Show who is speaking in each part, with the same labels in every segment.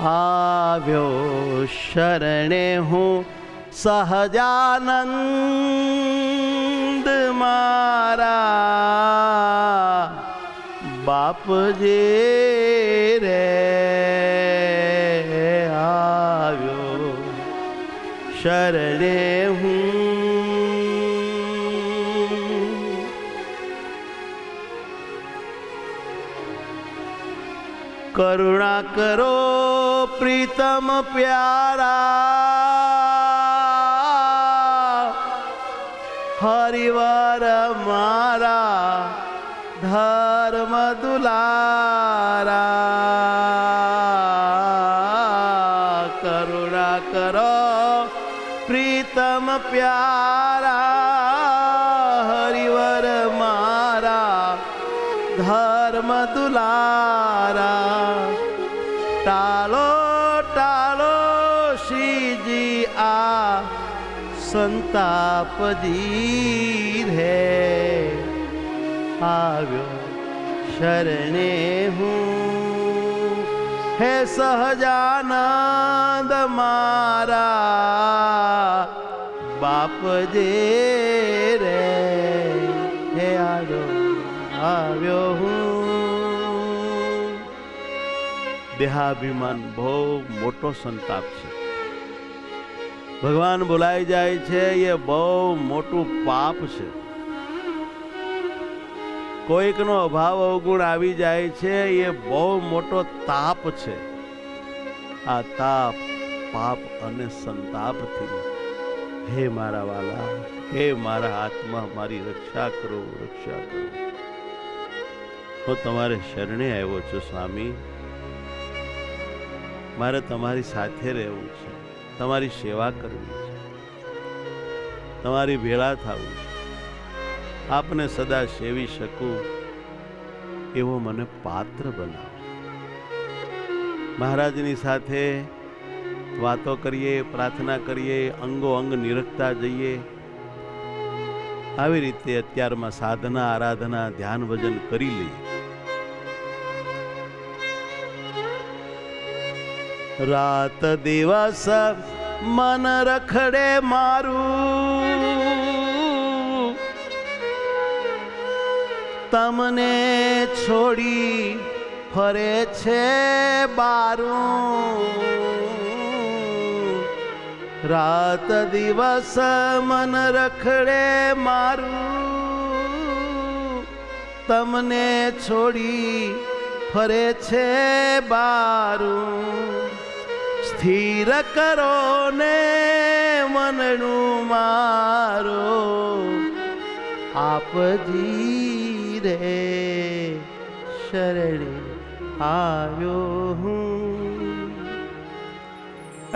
Speaker 1: આવ્યો શરણે હું સહજાનંદ મારા બાપજી રે આવ્યો શરણે હું કરુણા કરો પ્રીતમ પ્યારા હરિવર મારા ધર્મ દુલારા કરુણા કરો પ્રીતમ પ્યારા હરિવર મારા ધર્મ દુલારા ટાળો ટાળો શ્રીજી આ સંતાપજી રે આવ્યો શરણે હું હે સહજાનંદ મારા બાપજી રે હે આવ્યો હું દેહાભિમાન બહુ મોટો સંતાપ છે. ભગવાન બોલાઈ જાય છે એ બહુ મોટું પાપ છે. કોઈકનો અભાવ અવગુણ આવી જાય છે એ બહુ મોટો તાપ છે. આ તાપ પાપ અને સંતાપથી હે મારા વાલા, હે મારા આત્મા, મારી રક્ષા કરો, રક્ષા કરો. હું તમારે શરણે આવ્યો છું સ્વામી. મારે તમારી સાથે રહેવું છે, તમારી સેવા કરવી છે, તમારી ભેળા થવું છે, આપને સદા સેવી શકું એવો મને પાત્ર બનાવો. મહારાજની સાથે વાતો કરીએ, પ્રાર્થના કરીએ, અંગો અંગ નિરખતા જઈએ. આવી રીતે અત્યારમાં સાધના, આરાધના, ધ્યાન, ભજન કરી લઈએ. રાત દિવસ મન રખડે મારું, તમને છોડી ફરે છે બારું. રાત દિવસ મન રખડે મારું, તમને છોડી ફરે છે બારું. સ્થિર કરો ને મનનું મારો આપજી રે શરણે આવ્યો હું.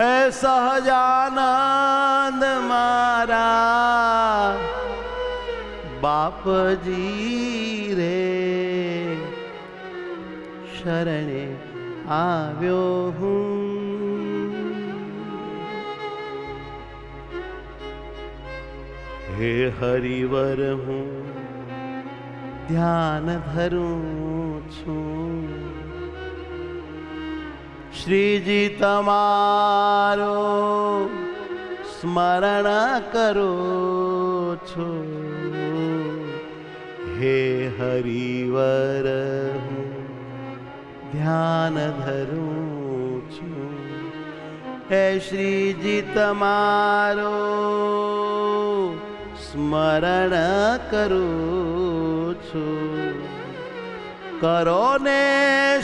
Speaker 1: એ સહજાનંદ મારા બાપજી રે શરણે આવ્યો હું. હે હરિવર હું ધ્યાન ધરું છું, શ્રીજી તમારો સ્મરણ કરું છું. હે હરિવર હું ધ્યાન ધરું છું, હે શ્રીજી તમારો સ્મરણ કરું છું. કરો ને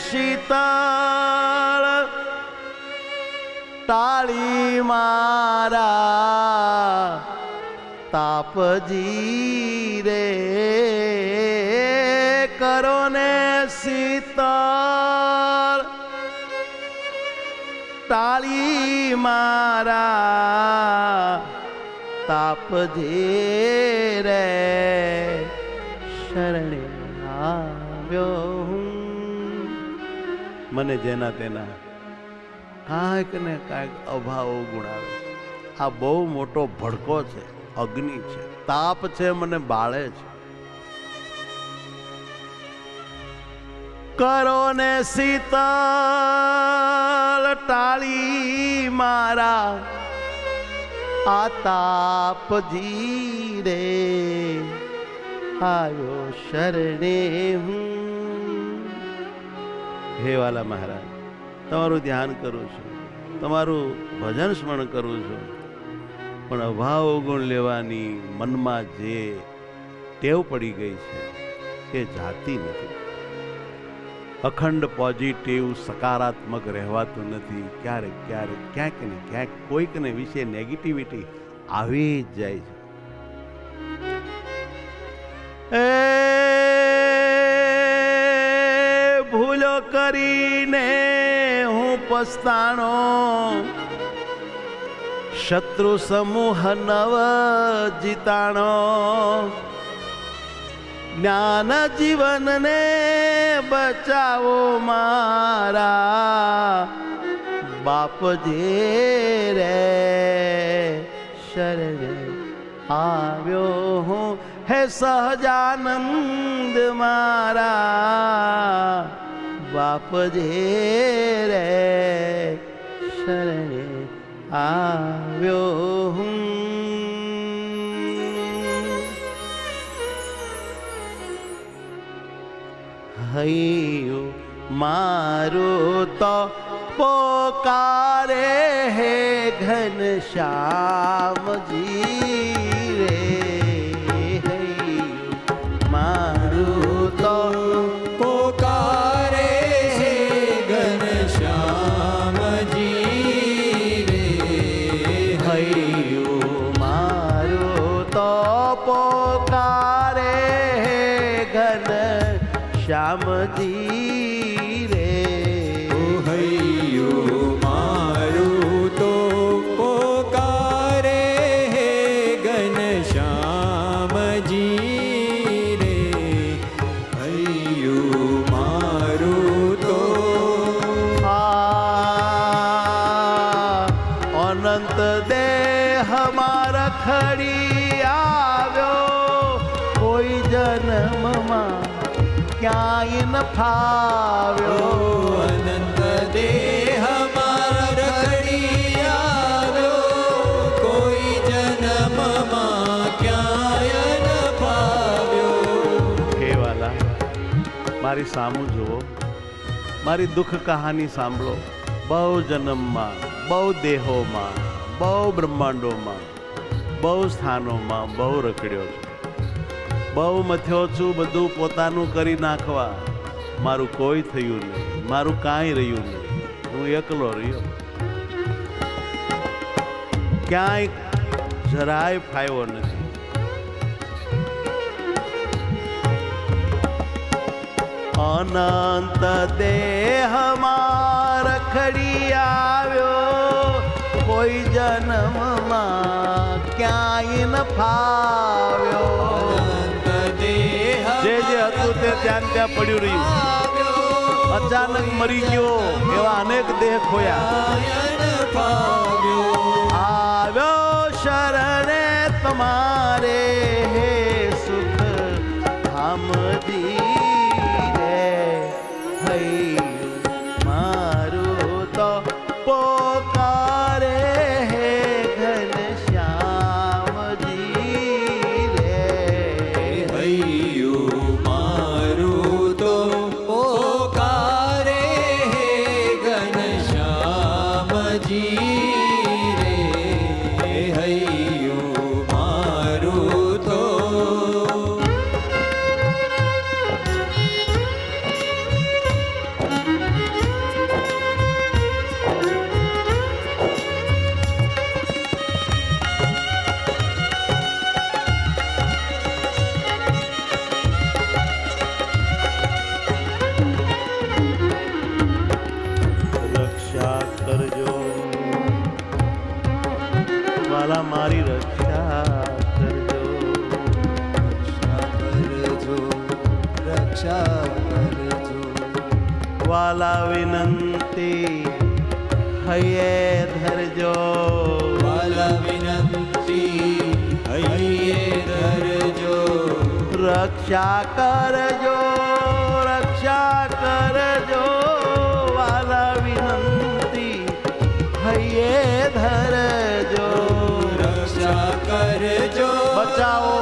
Speaker 1: શીતળ ટાળી મારા તાપજી રે. કરો ને શીતળ ટાળી મારા તાપજી રે શરણે આવ્યો હું. મને જેના તેના કાંઈક ને કાંઈક અભાવ ગુણ આવે છે. આ બહુ મોટો ભડકો છે, અગ્નિ છે, તાપ છે, મને બાળે છે. કરો ને શીતળ મટાળી મારા આ તાપજી રે આવ્યો શરણે હું. હે વાલા મહારાજ, તમારું ધ્યાન કરું છું, તમારું ભજન સ્મરણ કરું છું, પણ અભાવ ગુણ લેવાની મનમાં જે ટેવ પડી ગઈ છે એ જાતી નથી. અખંડ પોઝિટિવ સકારાત્મક રહેવાતું નથી. ક્યારેક ક્યારેક ક્યાંક ને ક્યાંક કોઈકને વિશે નેગેટિવિટી આવી જ જાય છે. ભૂલો કરીને હું પસ્તાણો, શત્રુ સમૂહ નવ જીતાણો, જ્ઞાન જીવનને બચાવો મારા બાપજી રે શરણે આવ્યો હું. હે સહજાનંદ મારા બાપજી રે શરણે આવ્યો હું. હૈયું મારું તો પોકારે હે ઘનશ્યામજી રે. હૈયું મારું તો
Speaker 2: પોકારે હે ઘનશ્યામજી રે.
Speaker 1: હૈયું મારું તો પોકારે હે ઘન શ્યામજી રે.
Speaker 2: હૈયું મારું તો પોકારે હે ઘનશ્યામજી રે. હૈયું મારું તો
Speaker 1: અનંત દેહ મારા ખડી આવ્યો, કોઈ જન્મમાં ક્યાંય ન ફાવ્યો.
Speaker 2: અનંત દેહ મારા રખડી આવ્યો, કોઈ જન્મમાં ક્યાંય ન ફાવ્યો.
Speaker 1: હે વાલા, મારી સામું જુઓ, મારી દુઃખ કહાની સાંભળો. બહુ જન્મમાં, બહુ દેહોમાં, બહુ બ્રહ્માંડોમાં, બહુ સ્થાનોમાં બહુ રખડ્યો છું, બહુ મથ્યો છું. બધું પોતાનું કરી નાખવા મારું કોઈ થયું નહીં, મારું કાંઈ રહ્યું નહીં. હું એકલો રહ્યો, ક્યાંય જરાય ફાવ્યો નથી. અનંત દેહમાં રખડી આવ્યો, કોઈ જન્મમાં ક્યાંય ન ફાવ્યો. જે જે હતું તે ત્યાં ત્યાં પડ્યું રહ્યું. અચાનક મરી ગયો એવા અનેક દેહ ખોયા. આવ્યો શરણે તમારે હે સુખ ધામજી રે. હૈયું મારું તો પોકારે હે ઘનશ્યામજી રે.
Speaker 2: હૈયું મારું તો પોકારે હે ઘનશ્યામજી રે. હૈયું મારું તો
Speaker 1: રક્ષા કરજો વાલા, મારી રક્ષા કરજો.
Speaker 2: રક્ષા કરજો
Speaker 1: વાલા વિનંતી હૈયે ધરજો.
Speaker 2: વાલા વિનંતી હૈયે ધરજો.
Speaker 1: રક્ષા કરજો, રક્ષા કરજો. વાલા વિનંતી હૈયે ધરજો.
Speaker 2: રક્ષા કરજો
Speaker 1: બચાવો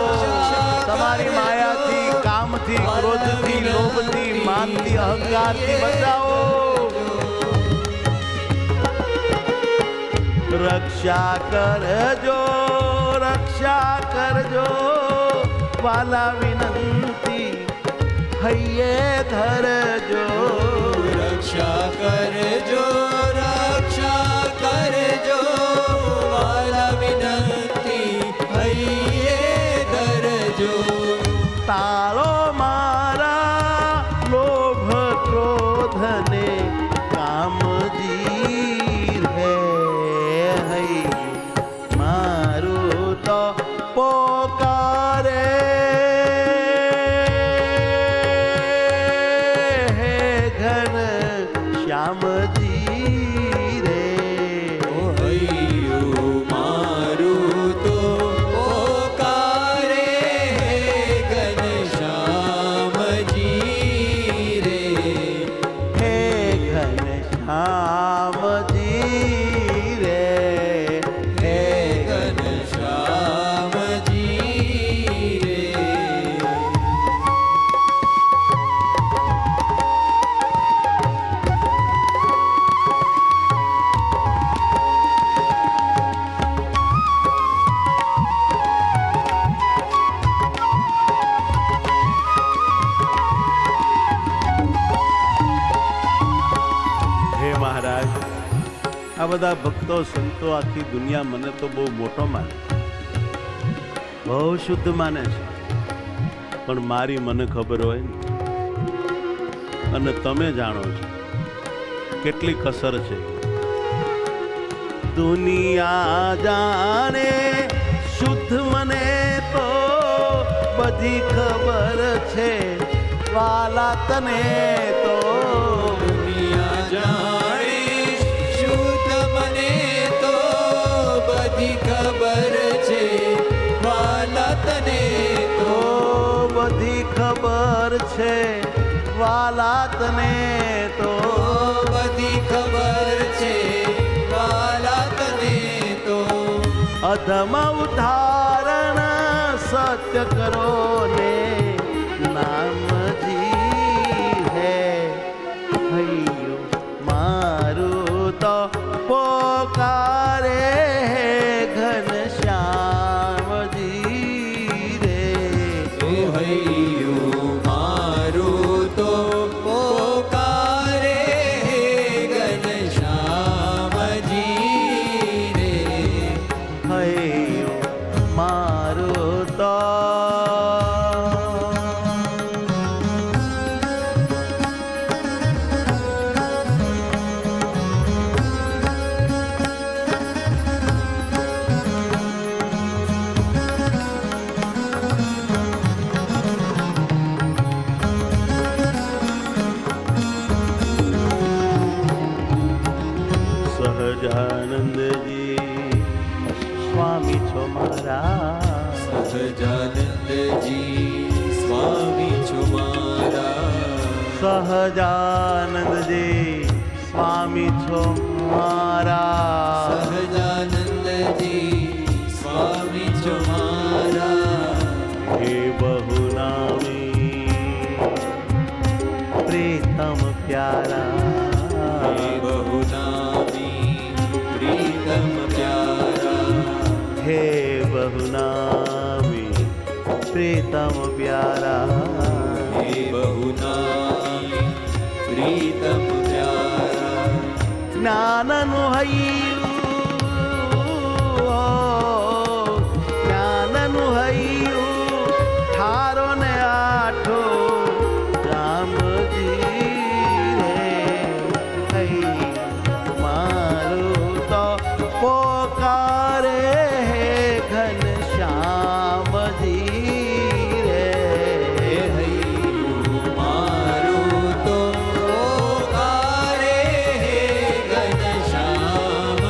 Speaker 1: તમારી માયાથી, કામથી, ક્રોધથી, લોભથી, માનથી, અહંકારથી બચાવો. રક્ષા કરજો, રક્ષા કરજો, વાલા વિનંતી હૈયે ધરજો.
Speaker 2: રક્ષા કરજો રક્ષા કરજો વાલા વિનંતી હૈયે ધરજો.
Speaker 1: તાળો મારા લોભ ક્રોધને કામજી હે હૈ મારું તો પોકારે હે ઘન શ્યામજી રે.
Speaker 2: ઓ હૈયું મારું તો પોકારે ઘનશ્યામજી રે.
Speaker 1: હે ઘન શ્યામજી રે.
Speaker 2: હે ઘનશ્યામજી રે.
Speaker 1: હે મહારાજ, આ બધા ભક્તો સંતો આખી દુનિયા મને તો બહુ મોટો માને, બહુ શુદ્ધ માને છે, પણ મારી મને ખબર હોય ને, અને તમે જાણો છો કેટલી કસર છે. દુનિયા જાણે શુદ્ધ મને તો બધી ખબર છે, વાલા તને તો
Speaker 2: દુનિયા જાણે શુદ્ધ મને તો બધી ખબર છે, વાલા તને તો
Speaker 1: તો બધી ખબર છે, વાલા તને તો
Speaker 2: બધી ખબર છે, વાલા તને તો.
Speaker 1: અધમ ઉદાહરણ સત્ય કરો ને નામજી હે હૈયો મારું તો પોકારે ઘન શ્યામજી રે.
Speaker 2: ઓ હૈયું મારું તો પોકારે ઘનશ્યામજી રે.
Speaker 1: હૈયો મારું તો સહજાનંદજી સ્વામી છો મારા.
Speaker 2: સહજાનંદજી સ્વામી છો મારા.
Speaker 1: સહજાનંદજી સ્વામી છો મારા.
Speaker 2: સહજાનંદજી સ્વામી છો મારા.
Speaker 1: હે બહુ નામી પ્રીતમ પ્યારા.
Speaker 2: હે બહુ નામી પ્રીતમ પ્યારા.
Speaker 1: હે બહુ નામી પ્રીતમ પ્યારા.
Speaker 2: હે બહુ નામી પ્રીતમ પ્યારા.
Speaker 1: જ્ઞાનનું હૈયું, જ્ઞાનનું હૈયું ઠારો ને આઠો રામજી રે. હૈ મારું તો પોકારે ઘન શ્યામજી રે.
Speaker 2: હે હૈયું મારું તો પોકારે ઘનશ્યામ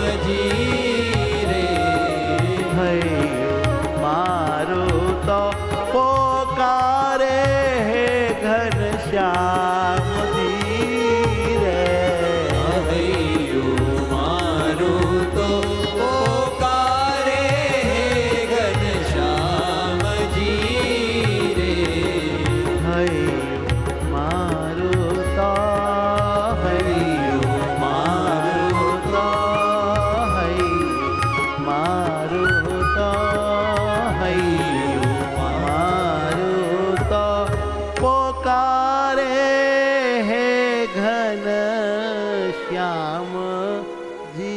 Speaker 1: રામજી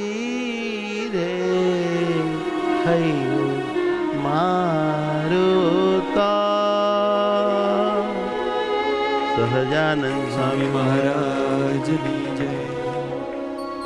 Speaker 1: રે થયું મારું તો સહજાનંદ સ્વામી
Speaker 2: મહારાજની જય.